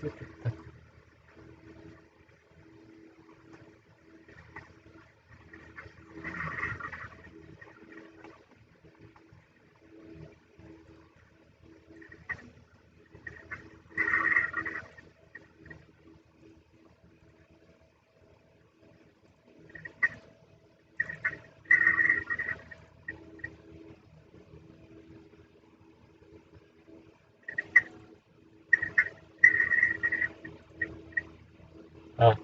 Ответить-то. А,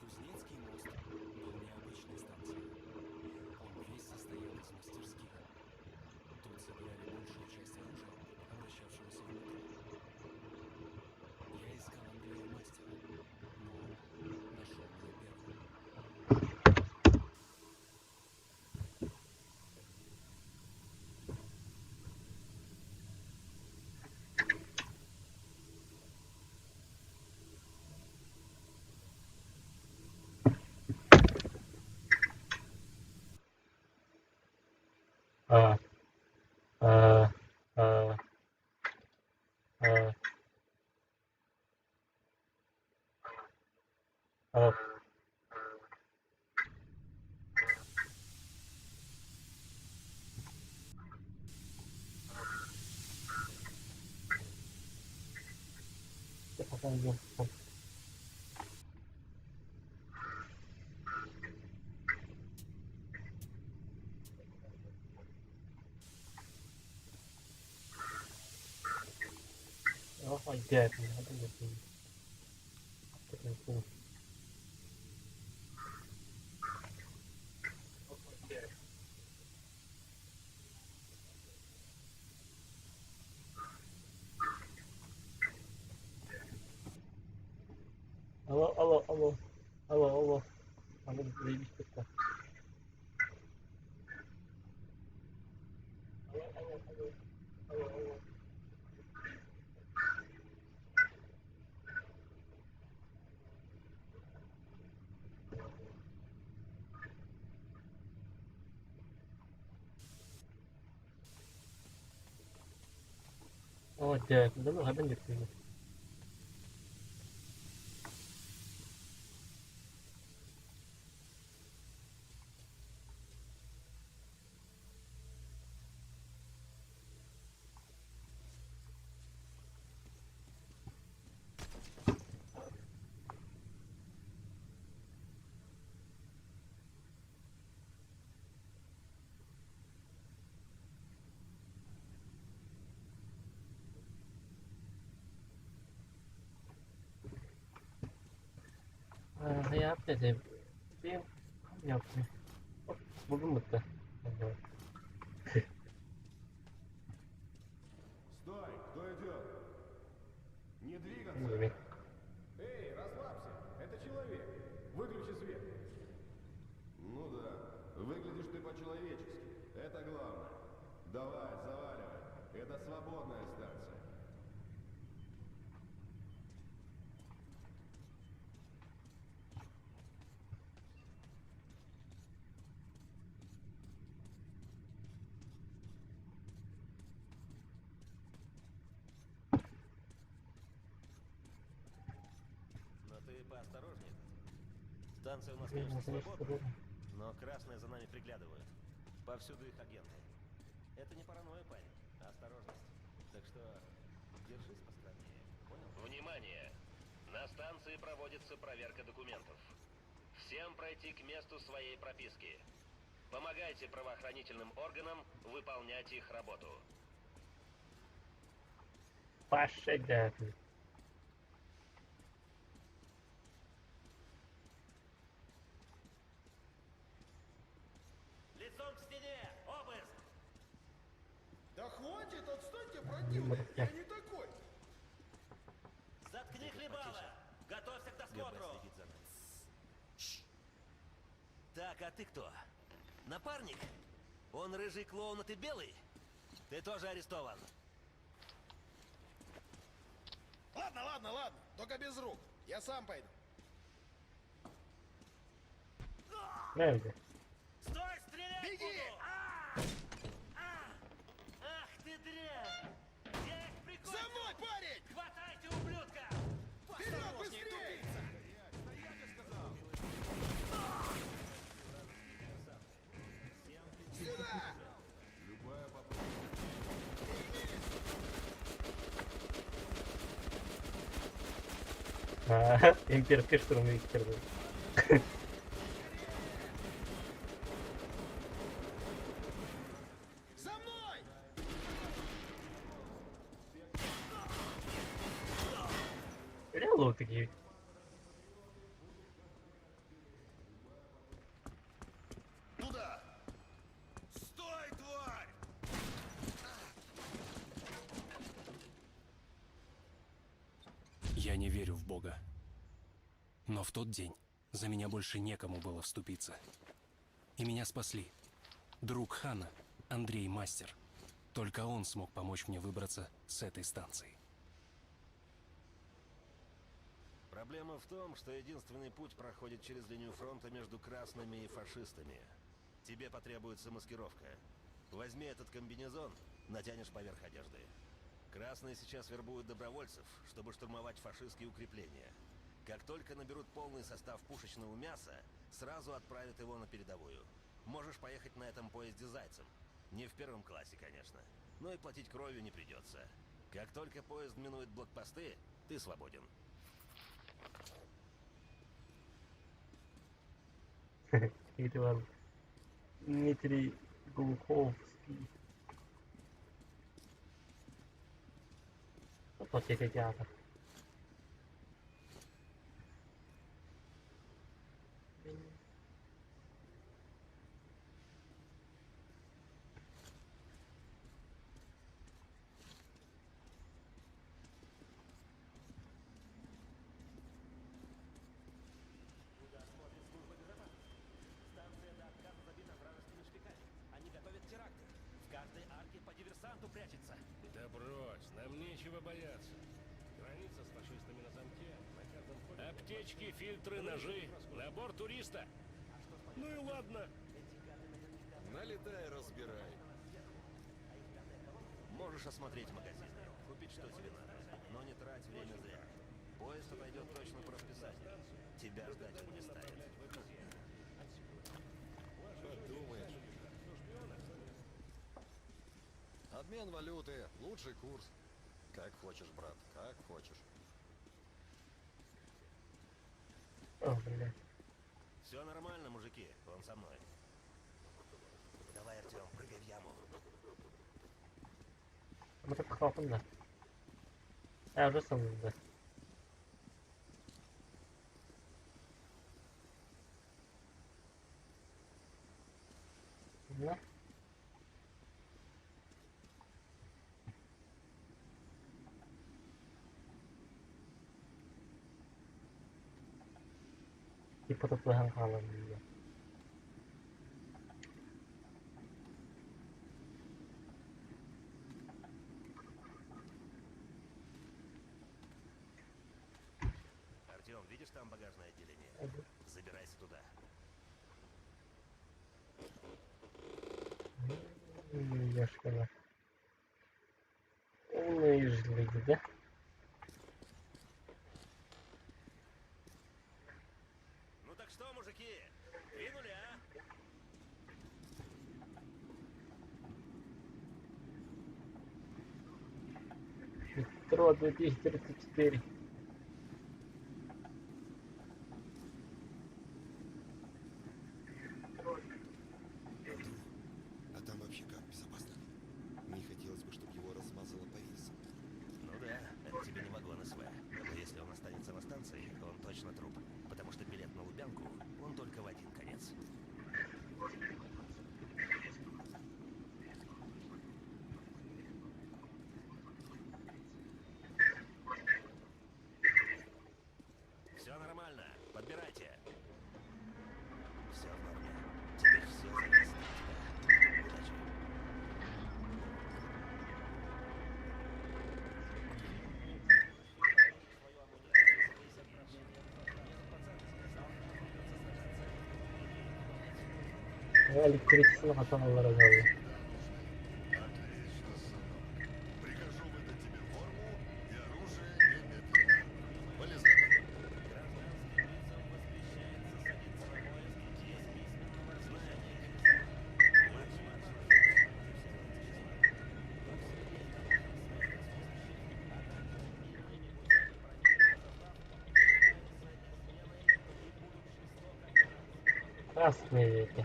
Кузнецкий мост был необычной станцией. Он весь состоял из мастерских. Тут собирали большую часть оружия, обращавшегося в метро. Я искал Андрея Мастера, но он нашел меня первым. а, а, а, а, а. Я пока идём. Ага, идеально. Алло, алло, алло. Алло, алло. Алло, заебись как-то. О, дядь, да ну, гадан нет. Я опять я понятно. Будем это. Стой! Кто идет? Не двигаться! Не, Эй, расслабься! Это человек! Выключи свет! Ну да, выглядишь ты по-человечески. Это главное. Давай, заваливай. Это свободная станция. Но ты поосторожнее. Станция у нас, я конечно, конечно, свободная, но красные за нами приглядывают. Повсюду их агенты. Это не паранойя, парень, а осторожность. Так что держись постраннее, понял? Внимание! На станции проводится проверка документов. Всем пройти к месту своей прописки. Помогайте правоохранительным органам выполнять их работу. Пошагай. Лицом к стене! Обыск! Да хватит, отстаньте, противник! Я не такой! Заткни хлебало! Готовься к досмотру! Так, а ты кто? Напарник? Он рыжий клоун, а ты белый? Ты тоже арестован. Ладно, только без рук. Я сам пойду. Правда? Стой, стрелять Беги! буду! Ах ты дрянь! Я их прикончу! За мной, парень! Хватайте, ублюдка! Вперед, быстрее! Сюда! Любая попытка. Имперский штурмовик первый. За мной! Реально такие. Туда! Стой, тварь! Я не верю в Бога. Но в тот день за меня больше некому было вступиться. И меня спасли. Друг Хана, Андрей Мастер. Только он смог помочь мне выбраться с этой станции. Проблема в том, что единственный путь проходит через линию фронта между красными и фашистами. Тебе потребуется маскировка. Возьми этот комбинезон, натянешь поверх одежды. Красные сейчас вербуют добровольцев, чтобы штурмовать фашистские укрепления. Как только наберут полный состав пушечного мяса, сразу отправят его на передовую. Можешь поехать на этом поезде зайцем. Не в первом классе, конечно. Но и платить кровью не придется. Как только поезд минует блокпосты, ты свободен. Иван Дмитрий Глуховский. Вот эти театр. Они готовят теракты. В каждой арке по диверсанту прячется. Да брось, нам нечего бояться. Граница с фашистами на замке, на каждом входе... Аптечки, фильтры, ножи, набор туриста. Ну и ладно. Налетай, разбирай. Можешь осмотреть магазин, купить что тебе надо, но не трать время зря. Поезд отойдет точно по расписанию. Тебя ждать не станет. Подумаешь. Обмен валюты, лучший курс. Как хочешь, брат, как хочешь. О, блядь. Все нормально, мужики, он со мной. Давай, Артем, прыгай в яму. Мы так хлопаем, да. Я уже сам, да. Да? Типа тут выгонхало меня. Артем, видишь там багажное отделение? Забирайся туда. Яшкина. Умные же люди, да? Ну так что, мужики, двинули, а? Метро 2034. на труп, потому что билет на Лубянку, он только в один конец. Все нормально, подбирайте. Все в норме. Теперь все зависит от тебя. Удачи. Электричество потом выразил. Отлично, сынок. Прикажу выдать тебе форму и оружие немедленно. Вылезай. Красные веки.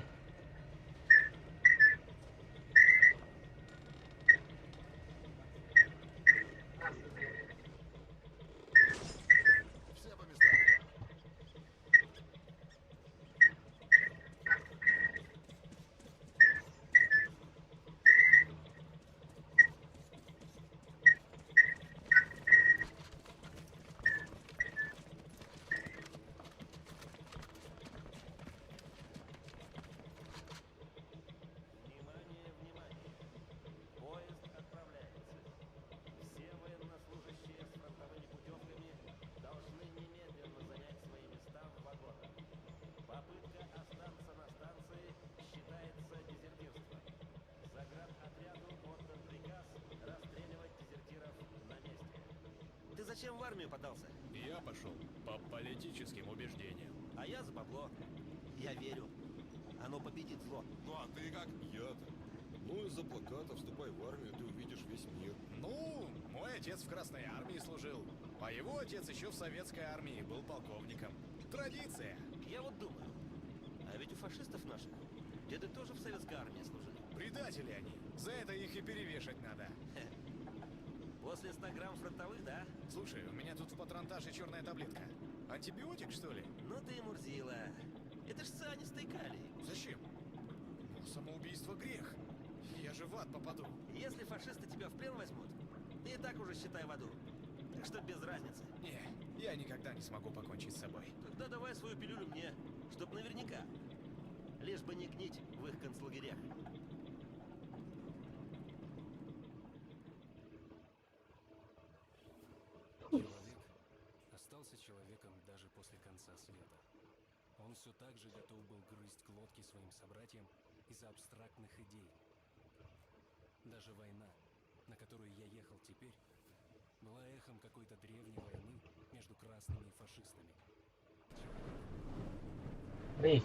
Все по местам. Внимание, внимание! Поезд отправляется. Все военнослужащие с фронтовыми путевками должны немедленно занять свои места в вагонах. Попытка остаться на станции считается дезертирством. Заградотряду отдан приказ расстреливать дезертиров на месте. Ты зачем в армию подался? Я пошел по политическим убеждениям. А я за бабло. Я верю. Оно победит зло. Ну а ты как? Я-то. Ну из-за плаката «Вступай в армию», ты увидишь весь мир. Ну, мой отец в Красной армии служил, а его отец еще в Советской армии был полковником. Традиция. Я вот думаю, а ведь у фашистов наших деды тоже в советской армии служили. Предатели они. За это их и перевешать надо. После 100 грамм фронтовых, да? Слушай, у меня тут в патронтаже черная таблетка. Антибиотик, что ли? Ну ты и Мурзила. Это ж цианистый калий. Зачем? Ну, самоубийство грех. Я же в ад попаду. Если фашисты тебя в плен возьмут, ты и так уже считай в аду. Так что без разницы. Не, я никогда не смогу покончить с собой. Тогда давай свою пилюлю мне, чтоб наверняка. Лишь бы не гнить в их концлагерях. Человек остался человеком даже после конца света. Он все так же готов был грызть глотки своим собратьям из-за абстрактных идей. Даже война, на которую я ехал теперь, была эхом какой-то древней войны между красными и фашистами. Рейх.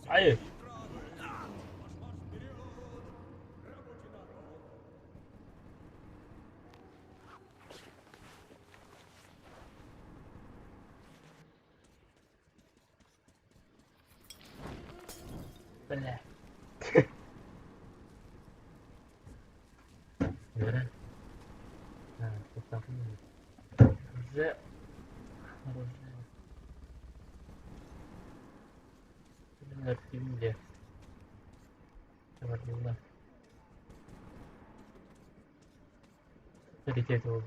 Ай! Бля. Уже. Тут там уже. Блин, где? Ладно. Полететь его.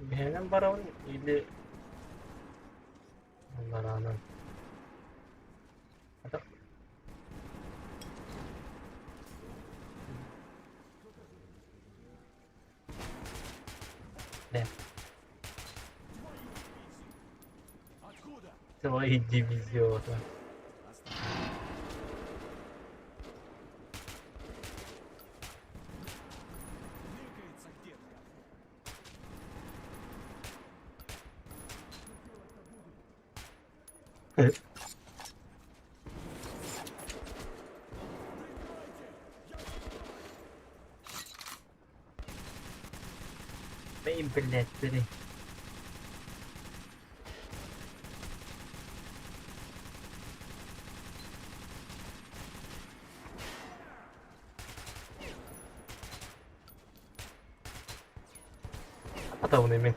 Benim baron или бараном. Это твои дивизиона. Beyin, блядь, бери. Ata bunu Emin.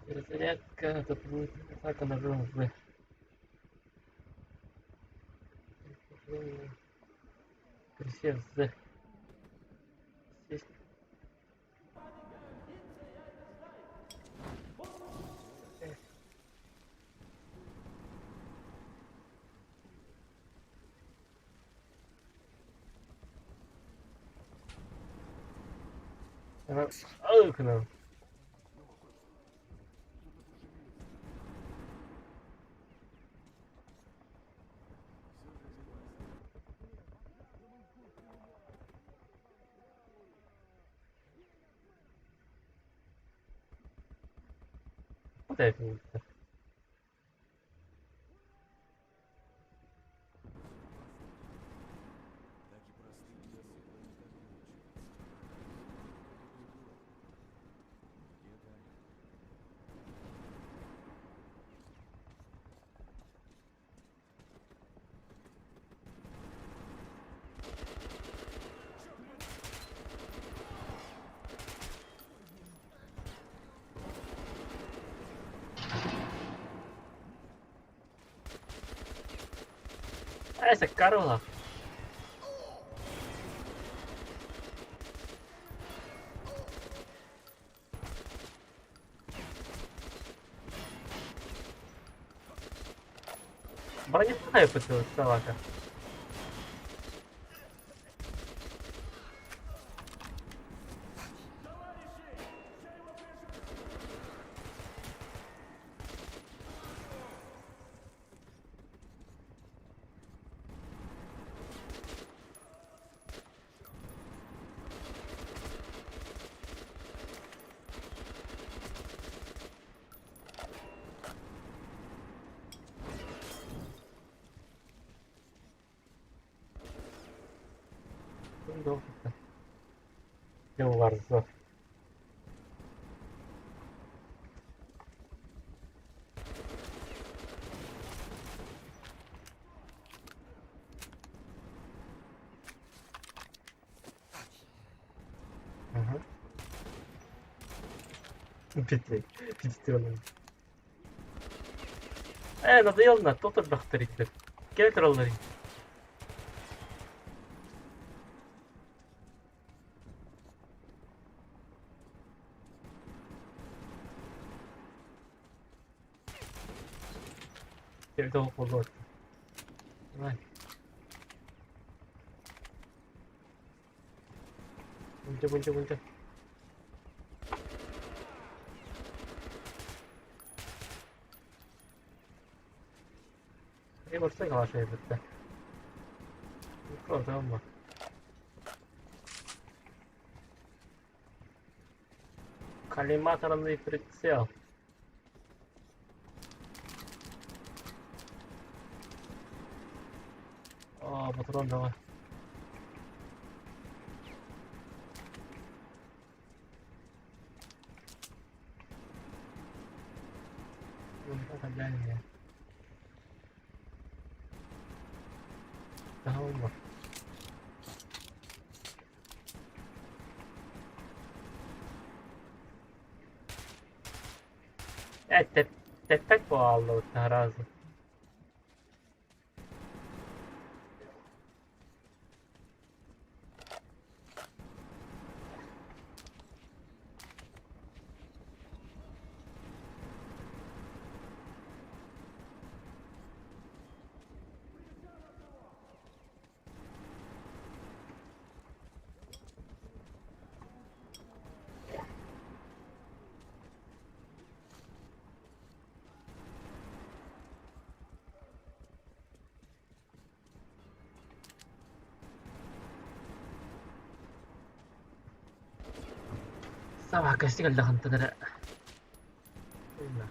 Перезарядка, тут будет атака ножом в. Присев з. Здесь. Она... Окна. Вот это вот. Essa Carola. Броня плохая пыталась, салака. Долго-то. Варзо. Ага. Петли. Петли. Надоело на то бахтарить. Келтроллари. Передал полгода. Давай. Бунти. И вот соглашается. Ну, дома. Коллиматорный прицел. О, патрон давай. Это дальняя. Дома. Так pahalı o terazi. Sama guys, tinggal dah hantar dah. Nah.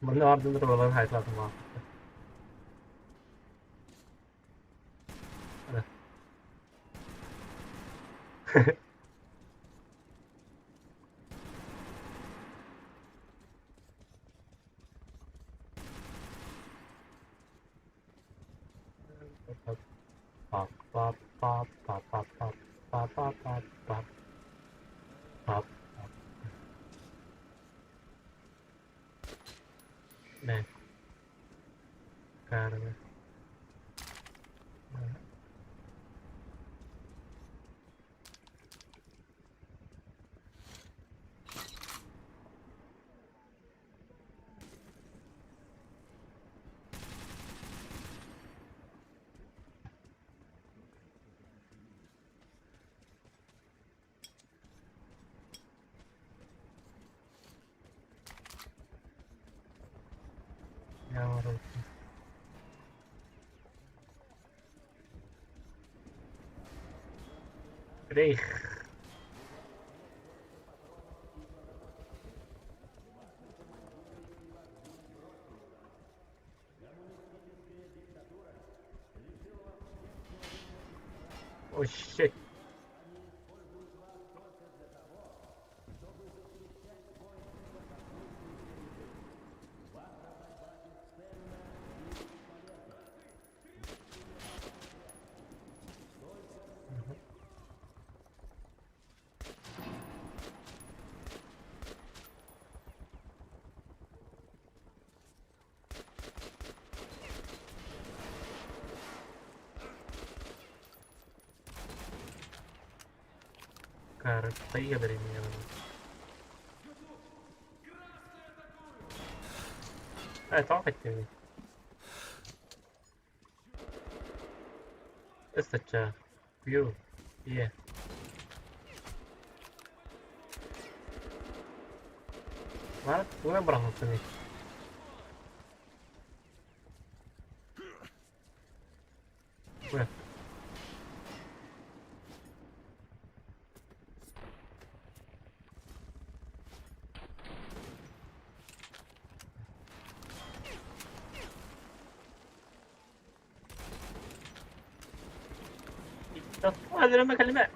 Bende ardında buraların hayatım var. Hadi. Pop, pop, pop, pop, pop, pop, pop, pop, pop, pop, pop. Ne? Karnı. Yavrum. Kreeg. Oh shit. Картая времени. Это он хотел. Это View. Yeah. Ладно, вы обратно сами. هذا لما كلمة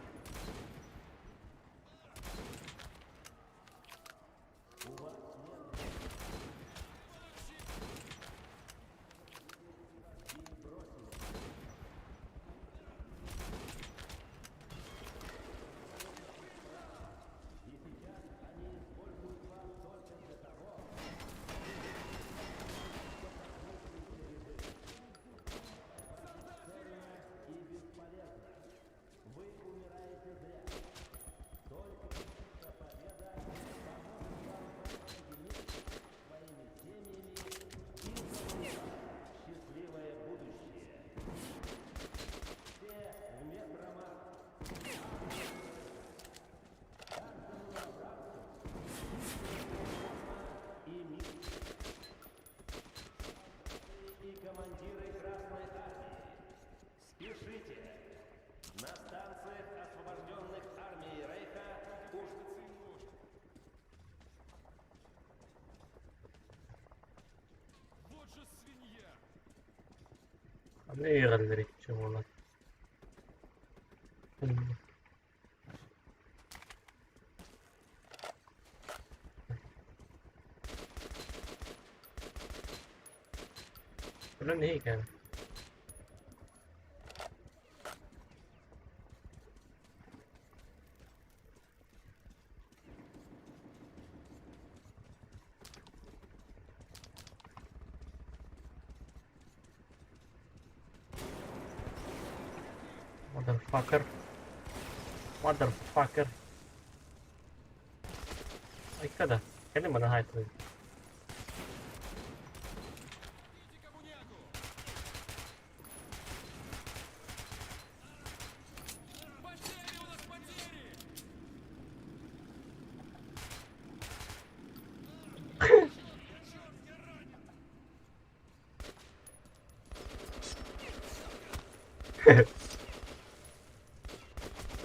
Ne يغلر يتشوف والله كلن هيك يعني Motherfucker. Motherfucker. Ay kada. Kailan mo na-hype rin?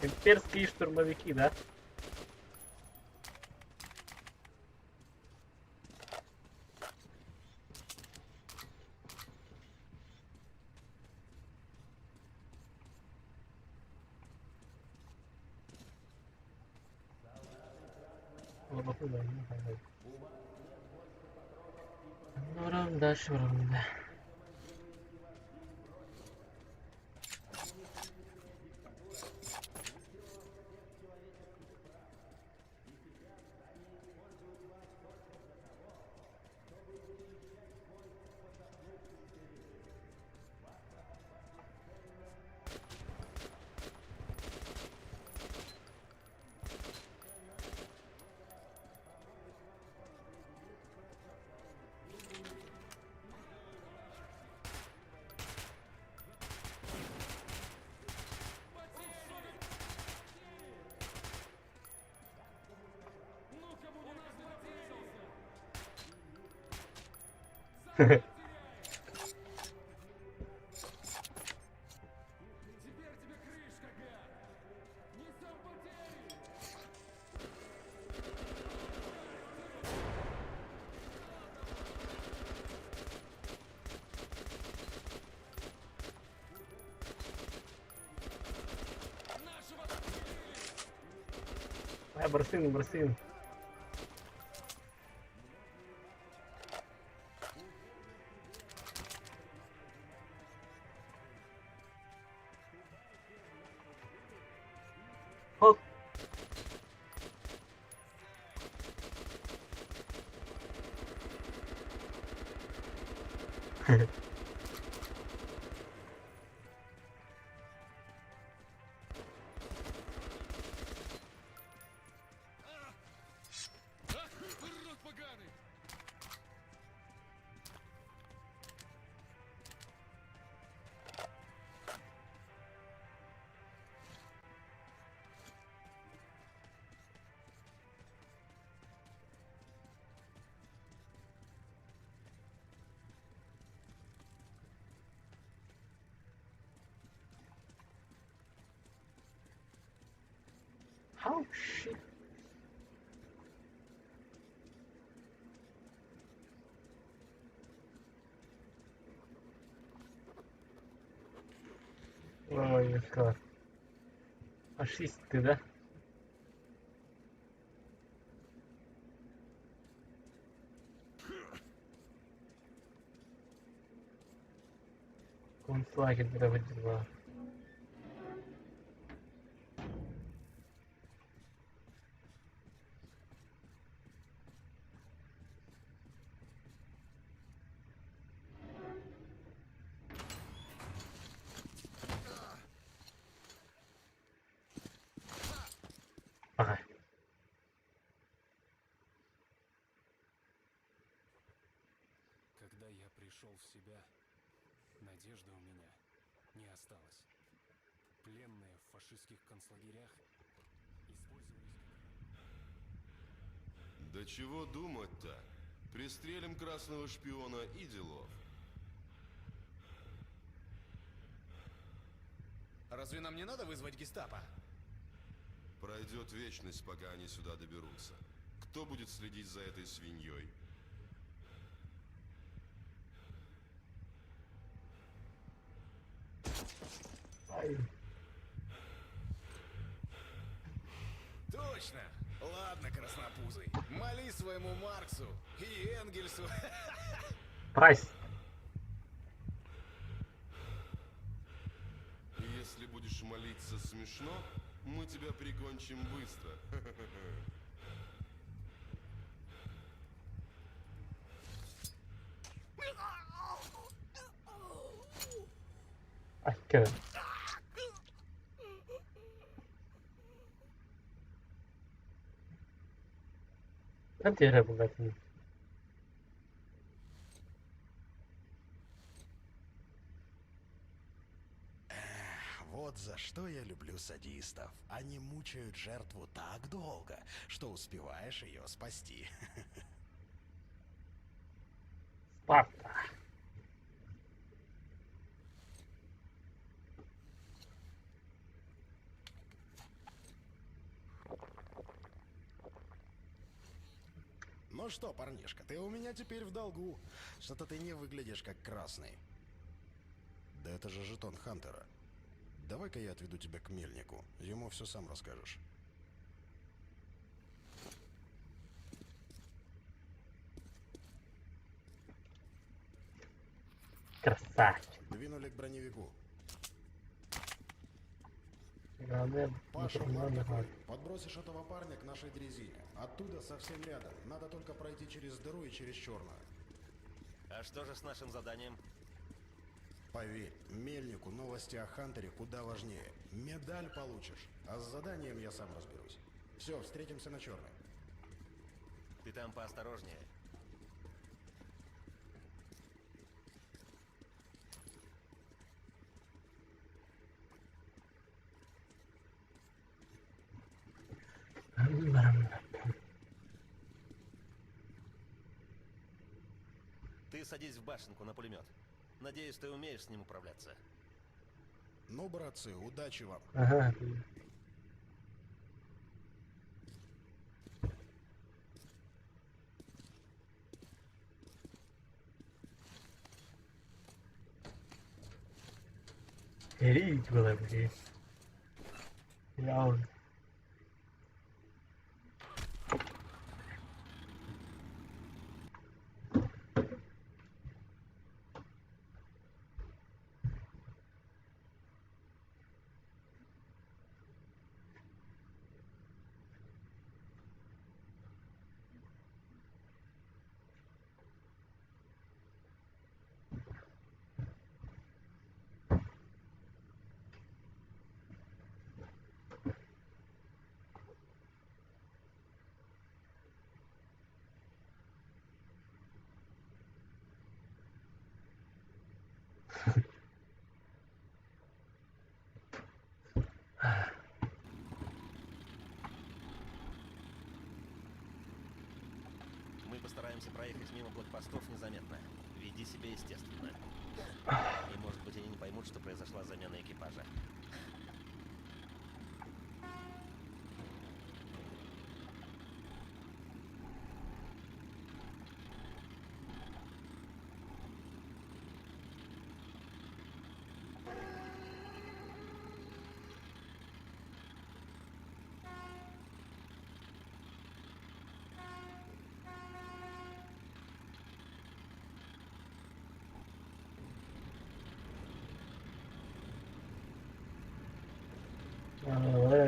Имперские штурмовики, да? Врам, дальше врам, да. Барсин, барсин. Хоп. Урод поганый! How shit. Ой, как. Фашист ты, да? Концлагерь проводила. Ага. Когда я пришел в себя, надежды у меня не осталось. Пленные в фашистских концлагерях использовались как... Да чего думать-то? Пристрелим красного шпиона и делов. Разве нам не надо вызвать гестапо? Пройдет вечность, пока они сюда доберутся. Кто будет следить за этой свиньей? Ай. Точно! Ладно, краснопузый. Моли своему Марксу и Энгельсу. Прайс. Если будешь молиться смешно, мы тебя прикончим быстро. Ай, кэ. Антигреб, блядь. Вот за что я люблю садистов. Они мучают жертву так долго, что успеваешь ее спасти. Спарта. что, парнишка, ты у меня теперь в долгу. Что-то ты не выглядишь как красный. Да это же жетон Хантера. Давай-ка я отведу тебя к Мельнику. Ему все сам расскажешь. Красавчик. Двинули к броневику. Главное, Паша, не план принимай такой. нахуй. Подбросишь этого парня к нашей дрезине. Оттуда совсем рядом. Надо только пройти через дыру и через черную. А что же с нашим заданием? Поверь, Мельнику новости о Хантере куда важнее. Медаль получишь. А с заданием я сам разберусь. Все, встретимся на черной. Ты там поосторожнее. Ты садись в башенку на пулемет. Надеюсь, ты умеешь с ним управляться. Ну, братцы, удачи вам. Ага. Рить было, блин. Я уже. Мы постараемся проехать мимо блокпостов незаметно. Веди себя естественно. И может быть они не поймут, что произошла замена экипажа.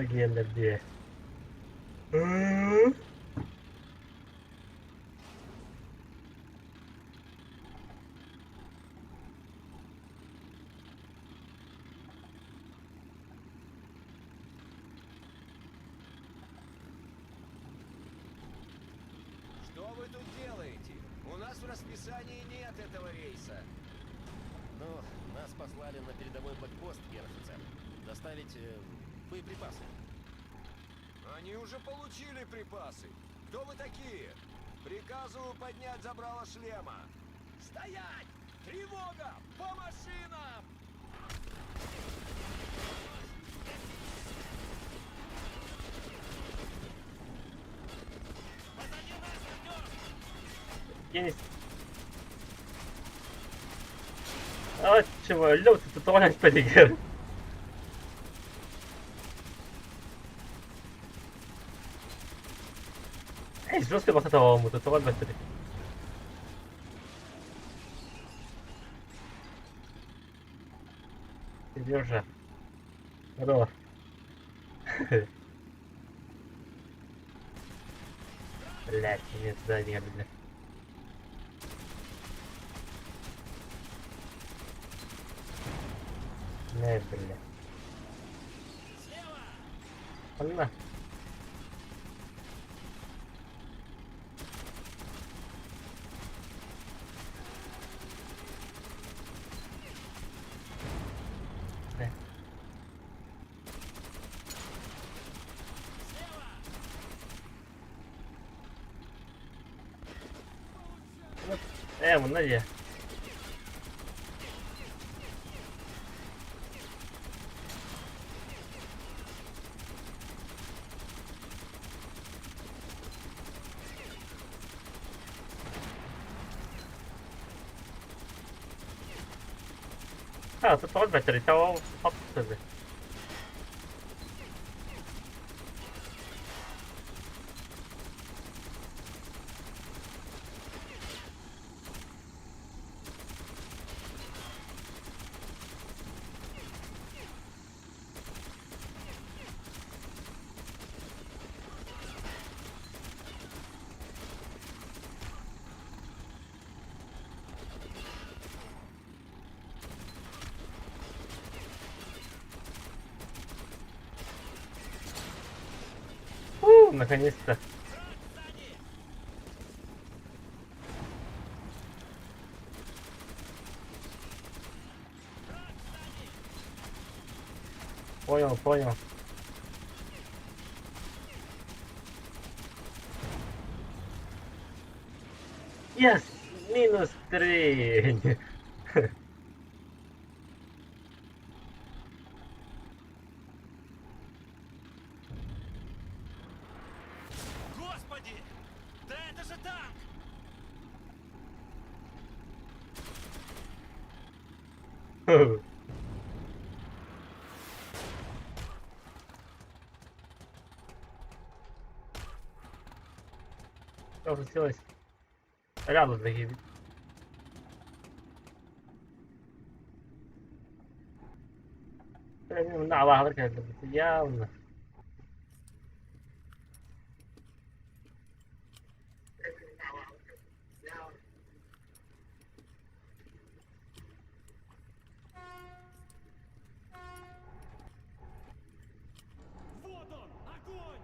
Легенда. Что вы тут делаете? У нас в расписании нет этого рейса. Ну, нас послали на передовой блокпост, гер-офицер. Доставить боеприпасы. Они уже получили припасы. Кто вы такие? Приказываю поднять забрало шлема. Стоять! Тревога! По машинам! Есть. А чего, лёд, тут тонать полигер. Эй, жестко вот этого ему, тут ладно, смотри. Держи. Здорово. Блять, нет здания, блядь. Не, блядь. Она. Вон, где? А, тут вот батарея, то хоп, sobie. Наконец-то. Понял, понял. Yes! -3. Господи! Да это же танк! Что случилось? Рядом загиб. На лавр как бы явно. Вот он! Огонь!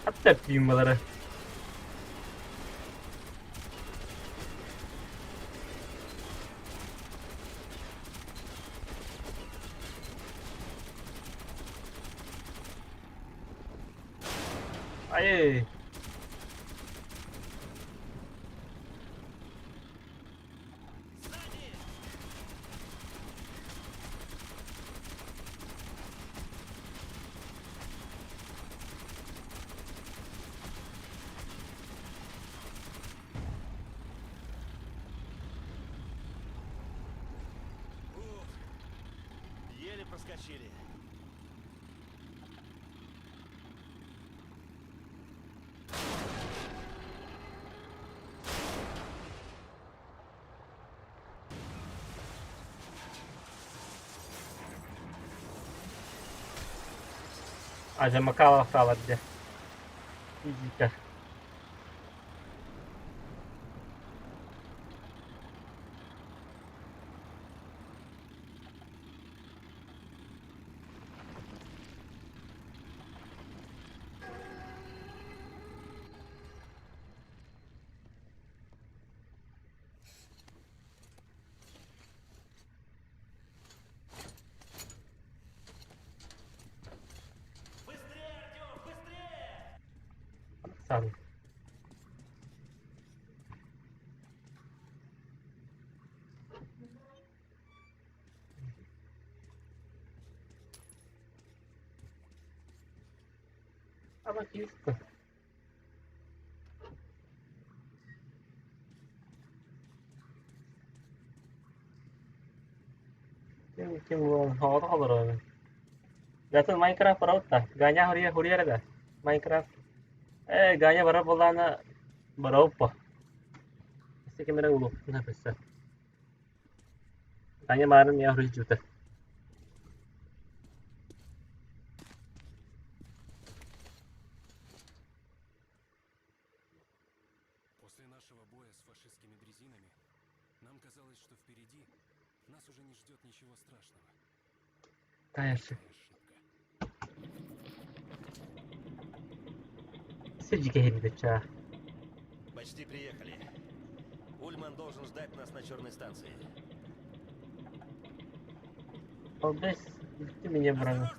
Atep yummaları. Ay. Еле проскочили. А замыкала стала где? Идите. Сам. Аметист. Kim hot olur rồi. That's Minecraft berapa? Ganya huria ada. Minecraft. Ganya berapa berapa? Pasti kamera dulu. Nah, bisa. Ganya kemarin ya harus juta. После нашего боя с фашистскими дрезинами нам казалось, что впереди нас уже не ждет ничего страшного. Конечно. Ошибка. Сиди генерича. Почти приехали. Ульман должен ждать нас на черной станции. Обез, ты меня брал.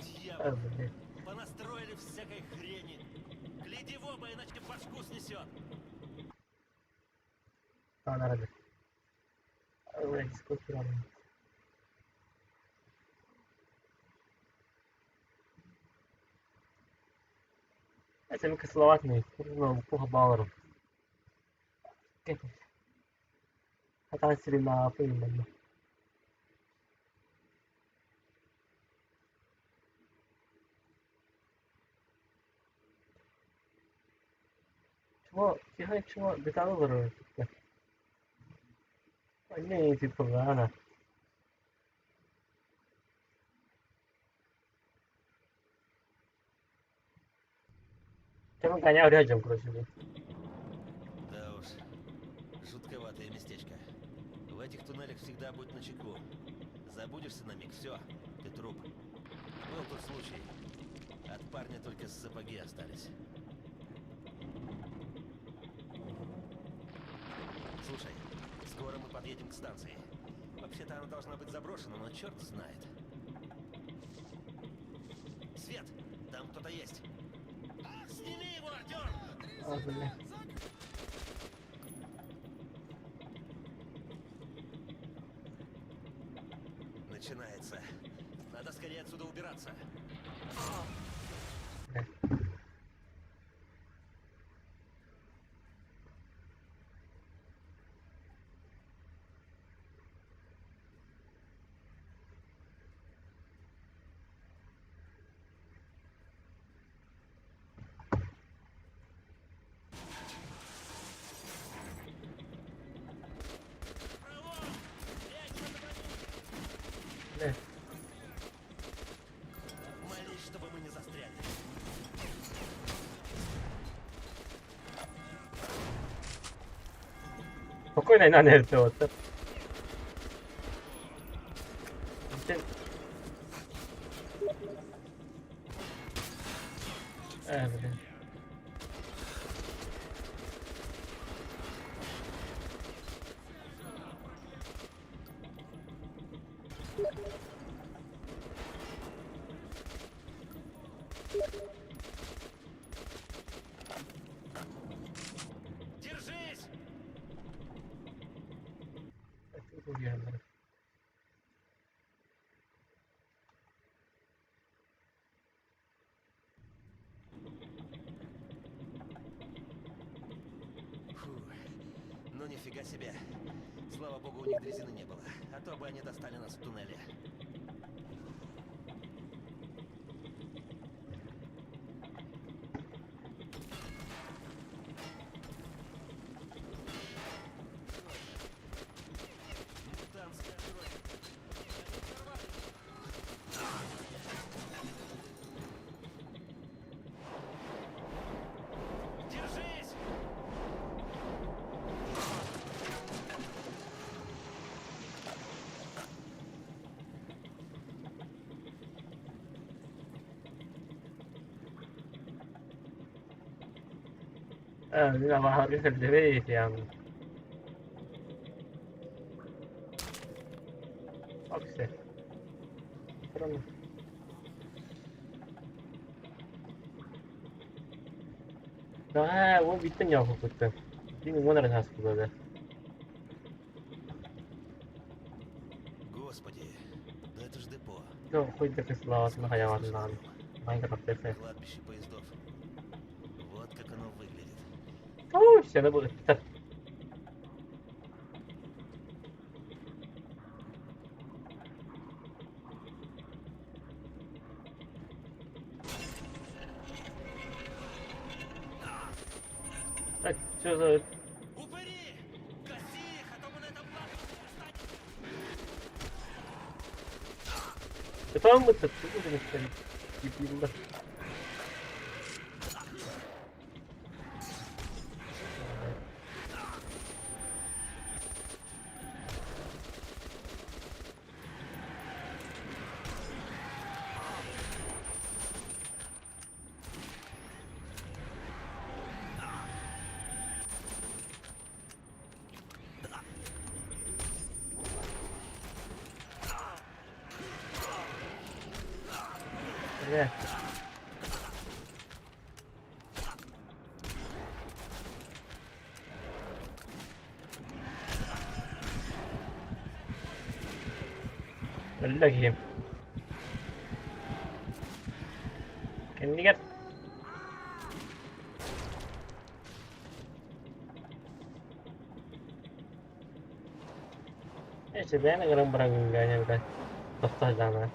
Дьявол, понастроили всякой хрени. Гляди в оба, иначе башку снесет. Канарада. Ой, сколько раз. Это кисловатный, ну, плохо баллером. Хатан на примерно. Чего, детализируют? Они типа рано. Чего коня рядом, короче. Да уж, жутковатое местечко. В этих туннелях всегда будь начеку. Забудешься на миг, все, ты труп. Был тот случай. От парня только сапоги остались. Слушай, скоро мы подъедем к станции. Вообще-то она должна быть заброшена, но черт знает. Свет! Там кто-то есть. Сними его, Артём! А, бля. Начинается. Надо скорее отсюда убираться. Бля. Молись, чтобы мы не застряли. Спокойно и надо это вот. Блин. Держись! Это уверенно. Фу, ну нифига себе. Слава богу, у них дрезины не было. А то бы они достали нас в туннеле. Мутантская кровь. Держись! لا ما هوريك البيت يا عم. Окей. Странно. Вот видно не какой-то. Ты не можешь нас куда-то. Господи, да это ж депо. Ну, хоть так и слава, на хаяват на Майнкрафт это. Кладбище поездов. Вот как оно выглядит. О, все это будет. Так, что за... Упыри! Гаси их, а то мы на этом кладбище останемся! Это он вот отсюда не стоит. Дебильно. Бля. اللقيم كان يقدر sebenarnya orang berangganya udah betah jangan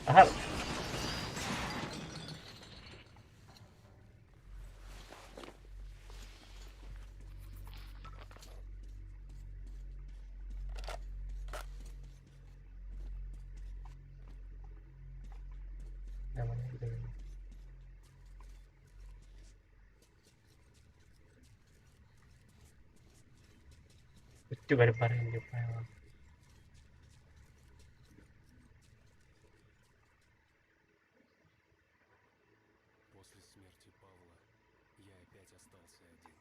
ahal namanya gitu. Lucu bareng-bareng gitu. После смерти Павла я опять остался один.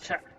Syak.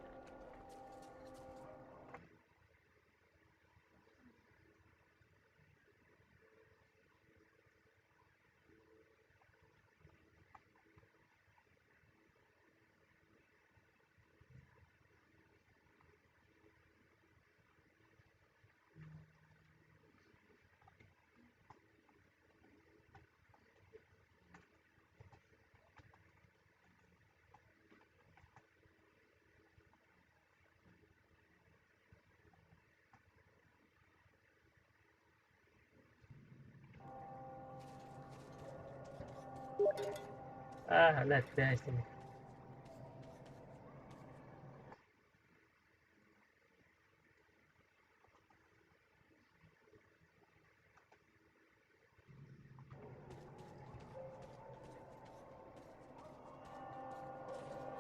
لا كفاية سنة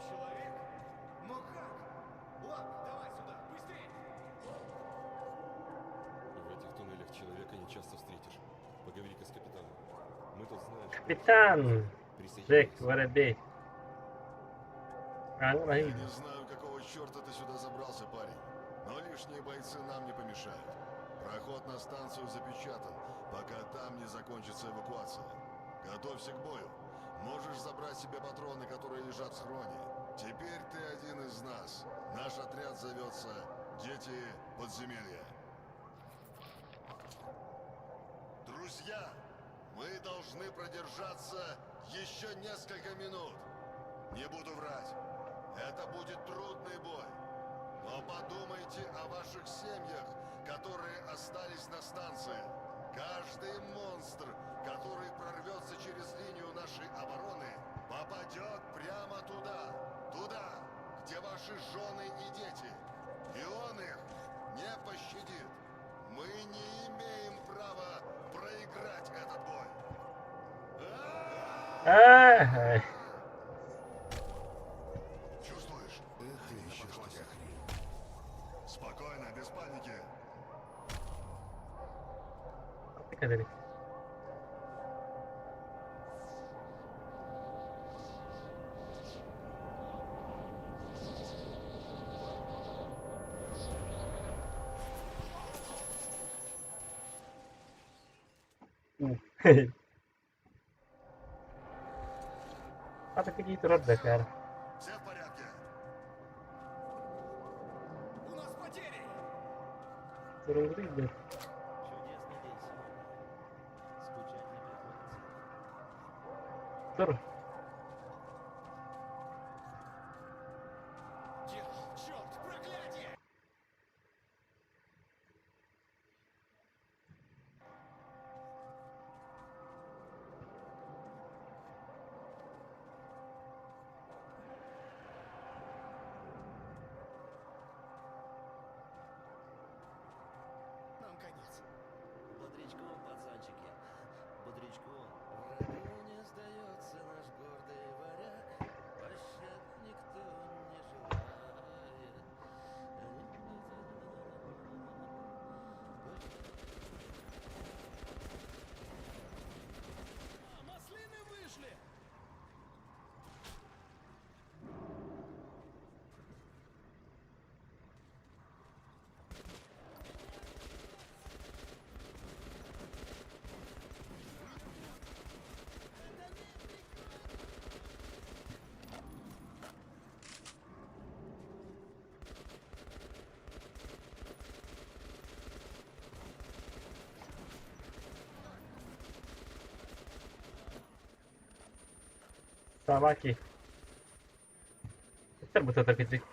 Человек? Но как? Ладно, давай сюда, быстрее! В этих туннелях человека не часто встретишь. Поговори-ка с капитаном. Мы тут знаем... Капитан Джек Присоединяйся. Воробей Я не знаю, какого черта ты сюда забрался, парень. Но лишние бойцы нам не помешают. Проход на станцию запечатан, пока там не закончится эвакуация. Готовься к бою. Можешь забрать себе патроны, которые лежат в схроне. Теперь ты один из нас. Наш отряд зовется «Дети подземелья». Друзья, мы должны продержаться еще несколько минут. Не буду врать. Это будет трудный бой. Но подумайте о ваших семьях, которые остались на станции. Каждый монстр, который прорвется через линию нашей обороны, попадет прямо туда. Туда, где ваши жены и дети. И он их не пощадит. Мы не имеем права проиграть этот бой. Чувствуешь? Это еще что за хрень? Спокойно, без паники. كذلك هذا كي تردك يعني Все в порядке? У нас потери! ضروري جدا Чудесный день сегодня. Скучать не приходится. ضر Дьявол, черт, проклятие! Нам конец. Бодрячком, пацанчики. Собаки. Быстро бы кто-то пиздик.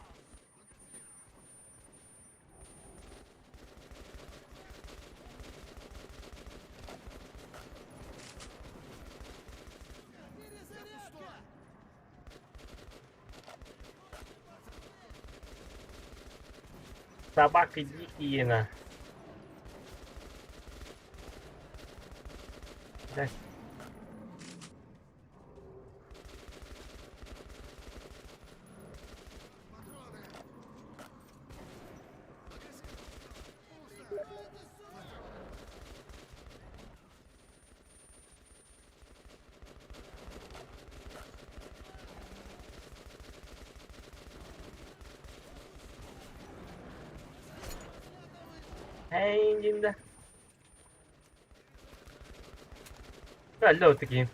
Собаки дикие на. Да. Эй, Динда. Алло, такие.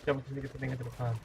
Я буду двигаться.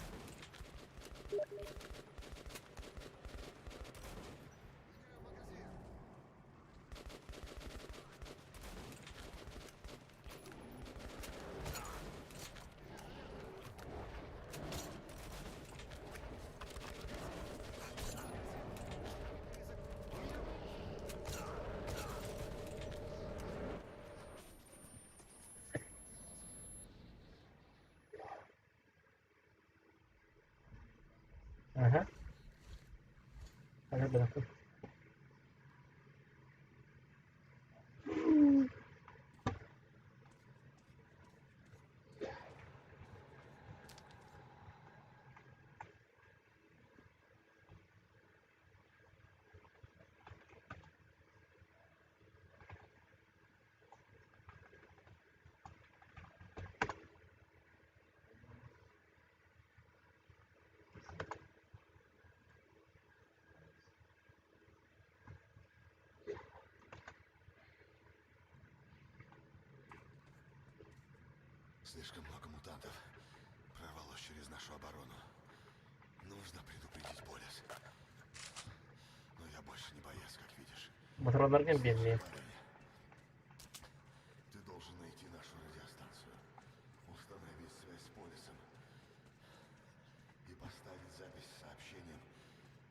Ага. Ага, да. Слишком много мутантов прорвалось через нашу оборону. Нужно предупредить Полис. Но я больше не боец, как видишь. Мотородарген бедные. Ты должен найти нашу радиостанцию, установить связь с Полисом и поставить запись с сообщением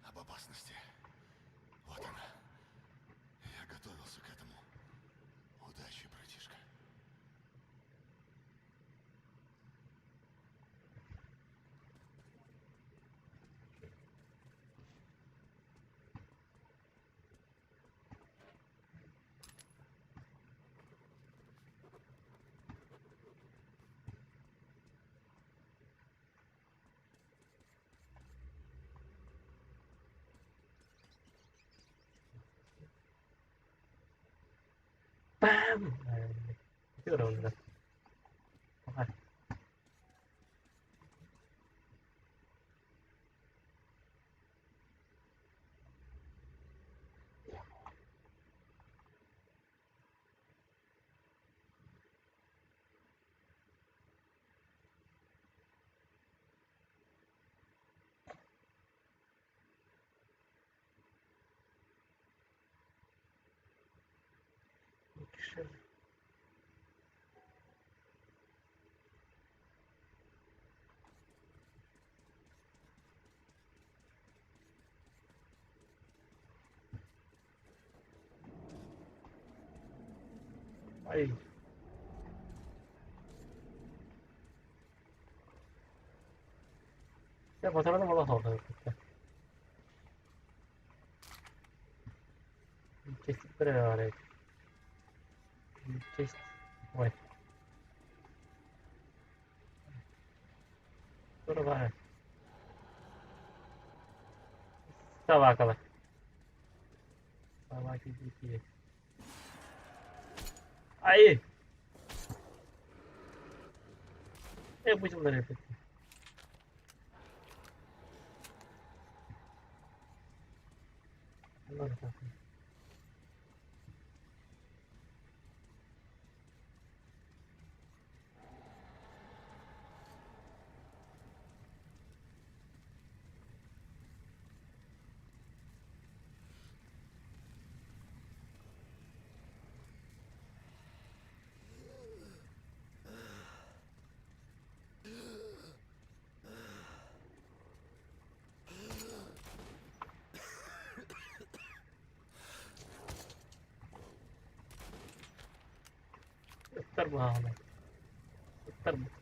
об опасности. Вот она. Я готовился к этому. Удачи, братишка. Бам! Itu udah udah. Oke. Ай. Ya motornya malah hotel kita. Честь проверяет. Честь. Ой. Проверяет. Собака. Собаки дикие. Ай! Я будем на репете. Bitter bu hali. Bitter bu.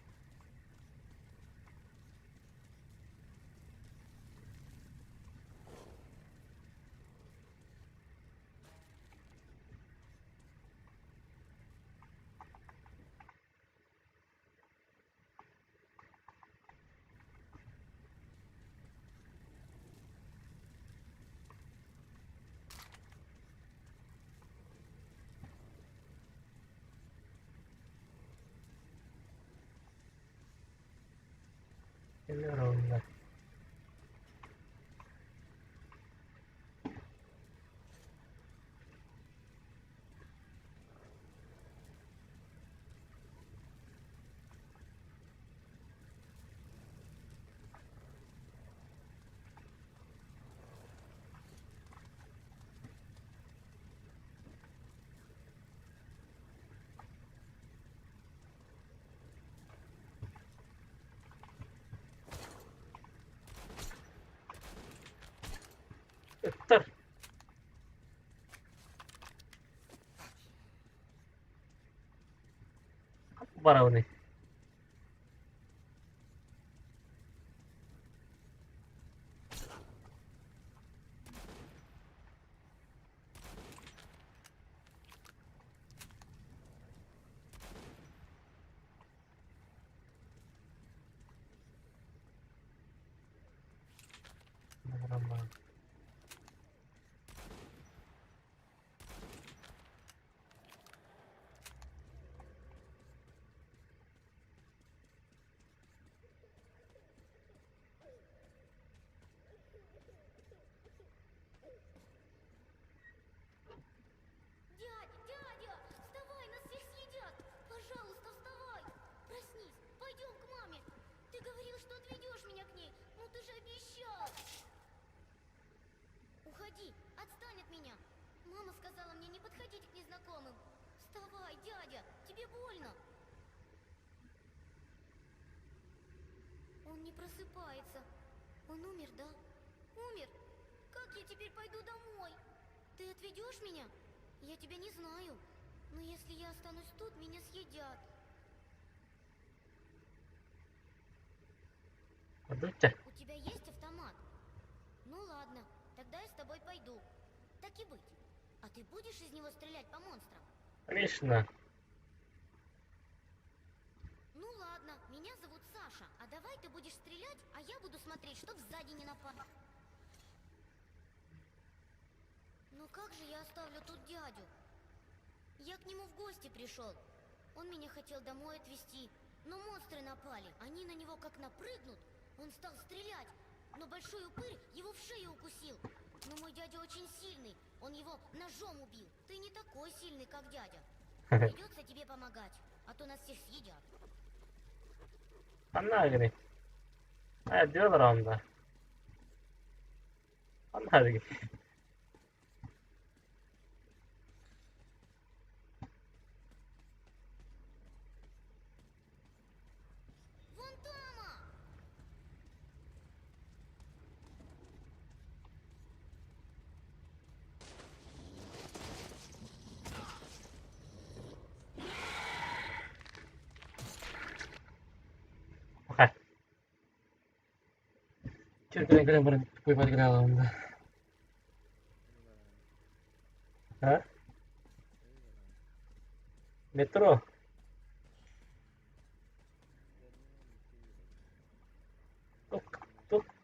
Geliyorum ben. Bitter. Apa parah nih? Дядя, вставай, нас всех съедят! Пожалуйста, вставай! Проснись, пойдем к маме! Ты говорил, что отведешь меня к ней, ну ты же обещал! Уходи, отстань от меня! Мама сказала мне не подходить к незнакомым! Вставай, дядя, тебе больно! Он не просыпается. Он умер, да? Умер? Как я теперь пойду домой? Ты отведешь меня? Я тебя не знаю. Но если я останусь тут, меня съедят. У тебя есть автомат? Ну ладно, тогда я с тобой пойду. Так и быть. А ты будешь из него стрелять по монстрам? Конечно. Ну ладно, меня зовут Саша. А давай ты будешь стрелять, а я буду смотреть, чтоб сзади не напали. Ну как же я оставлю тут дядю? Я к нему в гости пришел. Он меня хотел домой отвезти. Но монстры напали. Они на него как напрыгнут. Он стал стрелять. Но большой упырь его в шею укусил. Но мой дядя очень сильный. Он его ножом убил. Ты не такой сильный, как дядя. Придется тебе помогать, а то нас всех съедят. Anladım. Ha diyorlar onda. Anladım. Вон Тома! Oke. Cerita kalian berpikir ke dalam. Hah? Metro.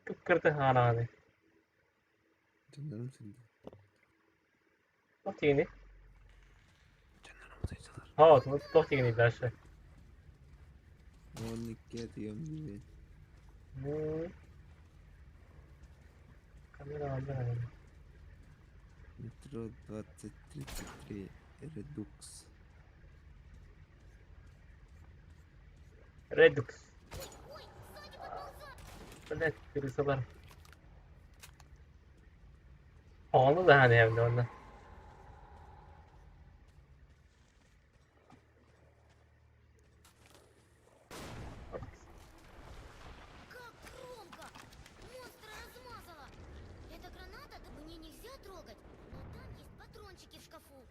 Tuk करते खाना आने Canlarım sildi. Tok çekini. Canlarımı saysalar. Ha, tok çekini derse. 12 atıyorum gibi. Kamera aldı. Metro 2033 Redux. Redux. Ой, сзади подползают! Блять, пересобар. Onu da hani evde onda. Как громко! Монстра размазала! Эта граната, да мне нельзя трогать, но там есть патрончики в шкафу.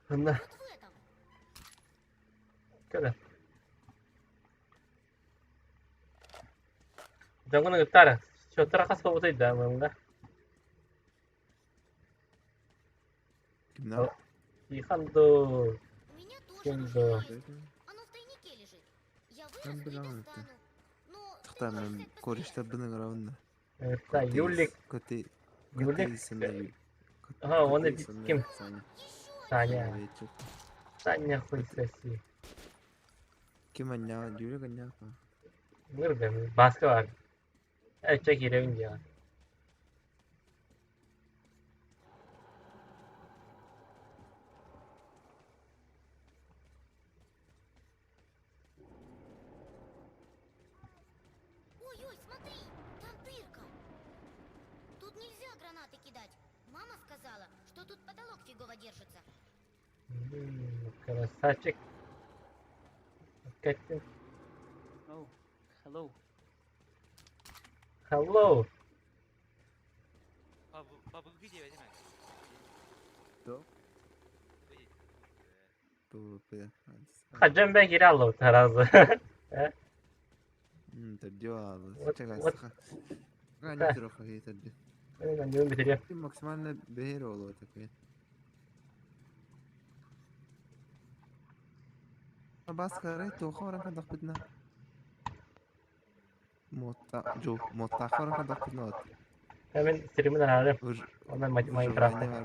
Bunda Вот в этом. كده. Jangan getar. Shooter kas kau betul dah, memang. Kimden? Ikan tuh. У меня тоже Кем ружье да? есть. Оно в тайнике лежит. Я Ben вырасту и bilemem. достану. Но ты Hatta можешь ben взять посмотреть. korişte bunun ravında. Evet, Yulik. Kötü. Yulik. Kötü isimde. Ha, onu kim? Sanya. Sanya. Evet. Sanya хуй соси. Kim anne? Yulik anne. Nerede? Başka var. Evet, çok iyi revin ya. Ой-ой, смотри, там дырка. Тут нельзя гранаты кидать. Мама сказала, что тут потолок фигово держится. Красавчик. Hakikaten. Oh, hello. Hello. Папа, где возьмешь? Кто? Tuh, Hacım ben geri aldım tarazı. terjual. Cek what? asal. Kan jero kayak tadi. Ben diyorum bitiriyorum. Kim maksimalnya behir olo tapi. Bas kare tuh orang kan tak pernah. Mota orang kan tak pernah. Hemen stream'den aldım. Uj, Ondan Minecraft'ta. var.